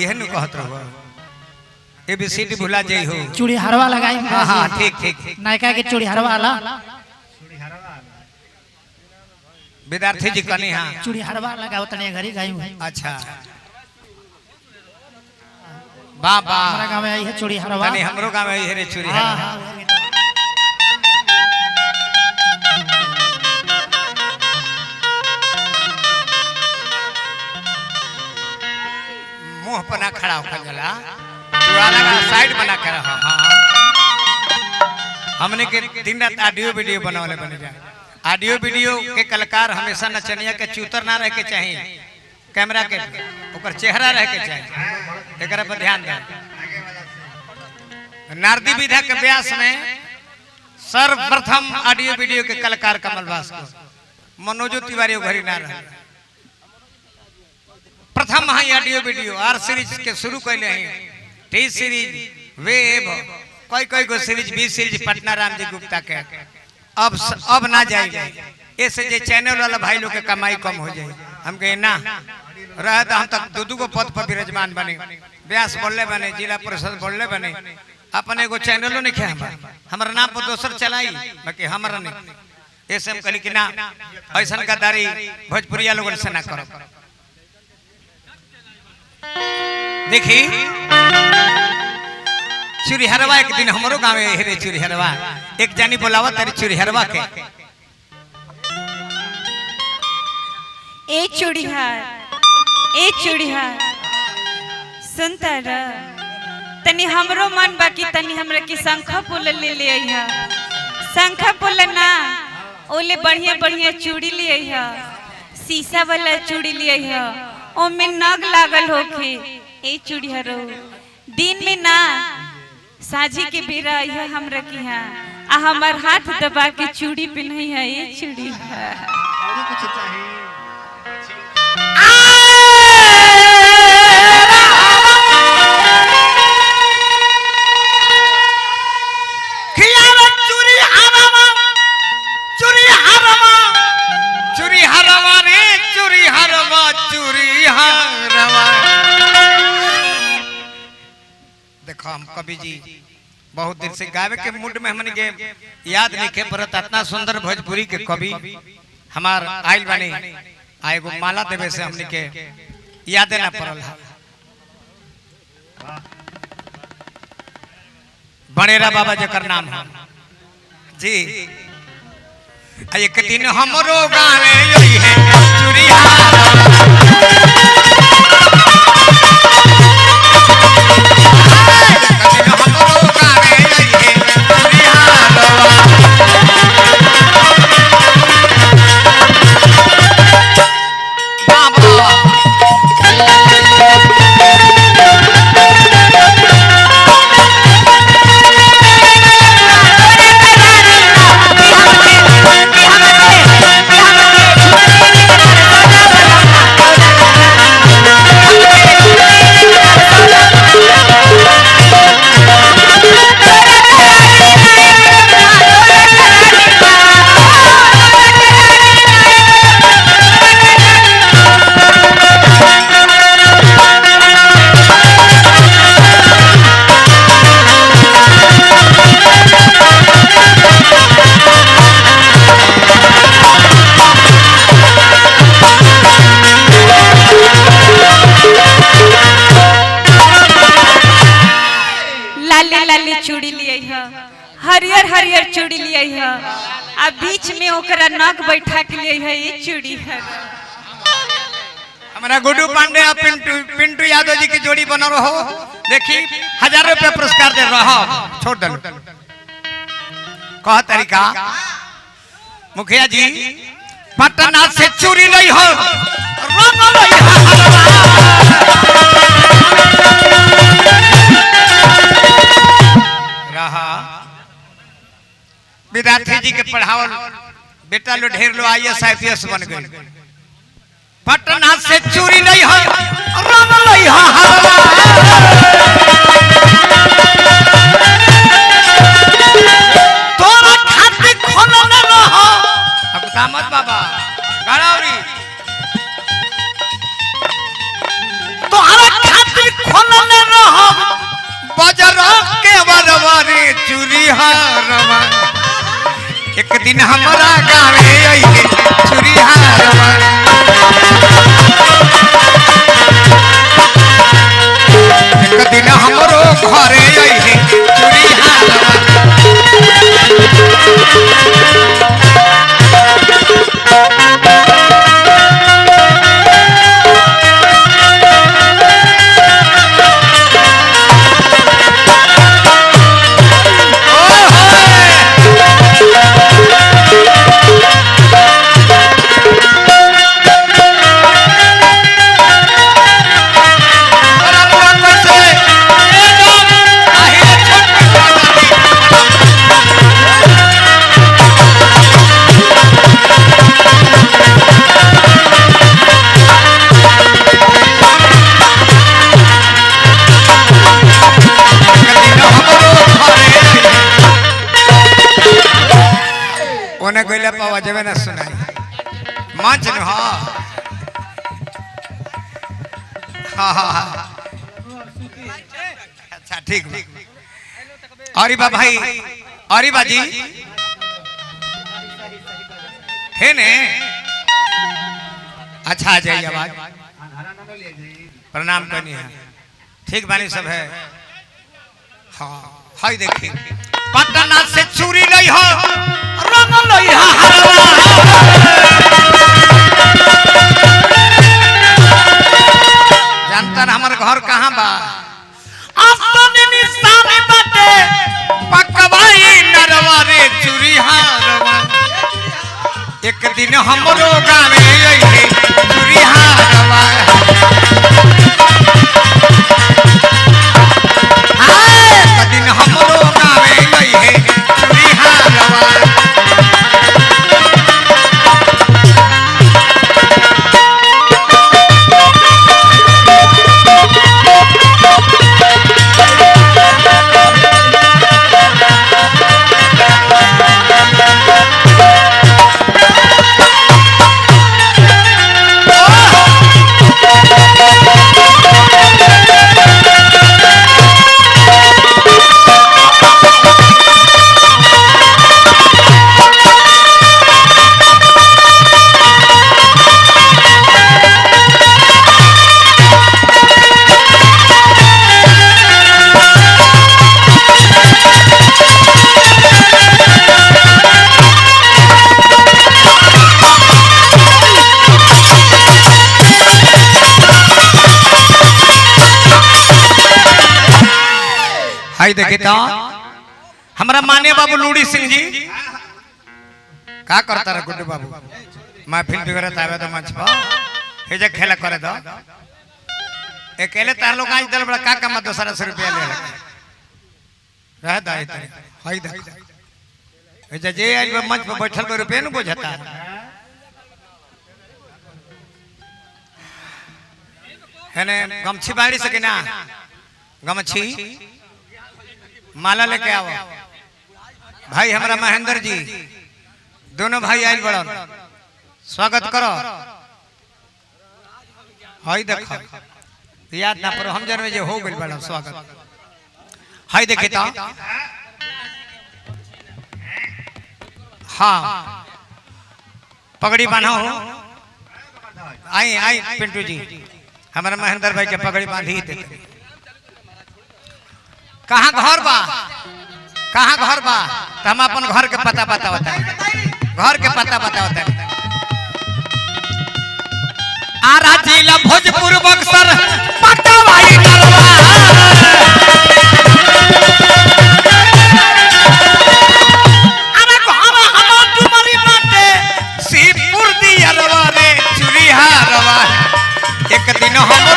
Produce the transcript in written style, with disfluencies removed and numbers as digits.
यह नु कहत रहो एबीसीडी भुला जाई हो चूड़ी हरवा लगाई। हां हां ठीक ठीक नायका के चूड़ी हरवा आला विद्यार्थी जी कनी हां चूड़ी हरवा लगाओ तने घरी गाई। अच्छा बाबा हमारा गांव में आई है चूड़ी हरवा। तनी हमरो गांव में आई है रे चूड़ी हां हरवा। हां मुंह पर ना खड़ा होकर जला तू अलग साइड बना के रहा। हां हमने के दिन रात ऑडियो वीडियो बनावले बने जा। ऑडियो वीडियो के कलाकार हमेशा नचनिया के चूतर ना रह के चाहिए कैमरा के ऊपर चेहरा रह के चाहिए एकरा पर ध्यान दे। नारदी विधा के व्यास में सर्वप्रथम ऑडियो वीडियो के कलाकार कमल वास को मनोजो तिवारी घरी ना रहे प्रथम है ऑडियो वीडियो आर सीरीज के शुरू कैले हैं टी सीरीज वेब कोई कोई को series B series Patna Ram ji Gupta के अब ना जाएगा ऐसे जे चैनल वाला भाई लोग के कमाई कम हो जाए हम कहे ना रहे तो हम तक दो को पद पर विराजमान बने व्यास बोलले बने जिला परिषद बोलले बने अपने एगो चैनलो नहीं खे हमारा नाम पर दोसर चलाई बाकी हमारा नहीं ऐसे हम कहली कि ना ऐसा गद्दारी भोजपुरिया लोगन से ना करो। देखी चूड़ी हरवा एक दिन हमारो गाँव में रे चूड़ी हरवा एक जानी बोलावा तेरी चूड़ी हरवा के ए चूड़ीहार सुनता र तनी हमरो मन बाकी तनी हमरा की शंखा पुल ले ले आइहा शंखा पुल ना ओले बढ़िया बढ़िया चूड़ी ले आइहा शीशा वाला चूड़ी ले आइहा ओमे नग लागल होखे। ए चूड़ीहारो दिन में ना साझी के बेरा आइहा हमरा की हां आ हमर हाथ दबा के चूड़ी पहनई है। ए चूड़ीहार कुछ चाहिए देखो हम कवि जी बहुत दिन से गावे के मूड में हमने के याद नहीं के परत इतना सुंदर भोजपुरी के कवि हमार आइल बने आएगो माला देवे से हमने के याद ना पड़ल बनेरा बाबा जकर नाम है जी एक दिन हमरो गावे यही है हरियर हरियर चूड़ी लिए है आ बीच में ओकरा नग बैठा के लिए है। ये चूड़ी है हमारा गुड्डू पांडे और पिंटू यादव जी की जोड़ी बना रहो देखी 1000 रुपया पुरस्कार दे रहा छोड़ दो कह तरीका मुखिया जी पटना से चूड़ी नहीं हो रहा विद्यार्थी जी के पढ़ावल बेटा लो ढेर लो IAS IPS बन गए पटना से चूड़ी नहीं हो तोरा खातिर खोलो न रहो अब दामद बाबा गड़ावरी तोरा खातिर चूड़ी हारवा एक दिन हमारा गावे अइहे चूड़ी हारवा एक दिन हमरो घरे अइहे चूड़ी हारवा गइला पावा जबे ना सुनाई मंच न हां अच्छा ठीक अरे बा भाई अरे बाजी है ने अच्छा आ जाइए आवाज प्रणाम करनी है ठीक बानी सब है हाँ हाय देखिए पटना से चूड़ी लई हो रंग लई हरवा जानता ना हमारे घर कहाँ बा आसनी निशानी बाटे पकवाई नरवा रे चूड़ी हारवा एक दिन हमरो गावे अइहे चूड़ी हारवा एक दिन हमरो गावे अइहे चूड़ी हारवा देखे तो हमारा माने बाबू लूड़ी सिंह जी का करता रहा गुड्डू बाबू महफिल बिगड़त आवे तो मंच पर हे जे खेला करे दो अकेले तार लोग आज दल बड़ा का कम 200 रुपया ले रह दाई तरे हई देख हे जे आज मंच पर बैठल बे रुपया न बुझता है ने गमछी बाड़ी सके ना गमछी माला लेके आओ भाई हमारा महेंद्र जी दोनों भाई आयल बड़न स्वागत करो हाय देखो याद ना पर हम जन में जे हो गइल बड़ा स्वागत हाय देखे तो हाँ पगड़ी बांधो आई आई पिंटू जी हमारा महेंद्र भाई के पगड़ी बांधी देते कहाँ घर बा कहाँ घर बा तो हम अपन घर के पता बतावता घर के पता बतावता आरा जिला भोजपुर बक्सर पटवाई नरवा अरे घरा हम डुमरी बाटे सीपुर दियरवा रे चूड़ी हारवा एक दिन हम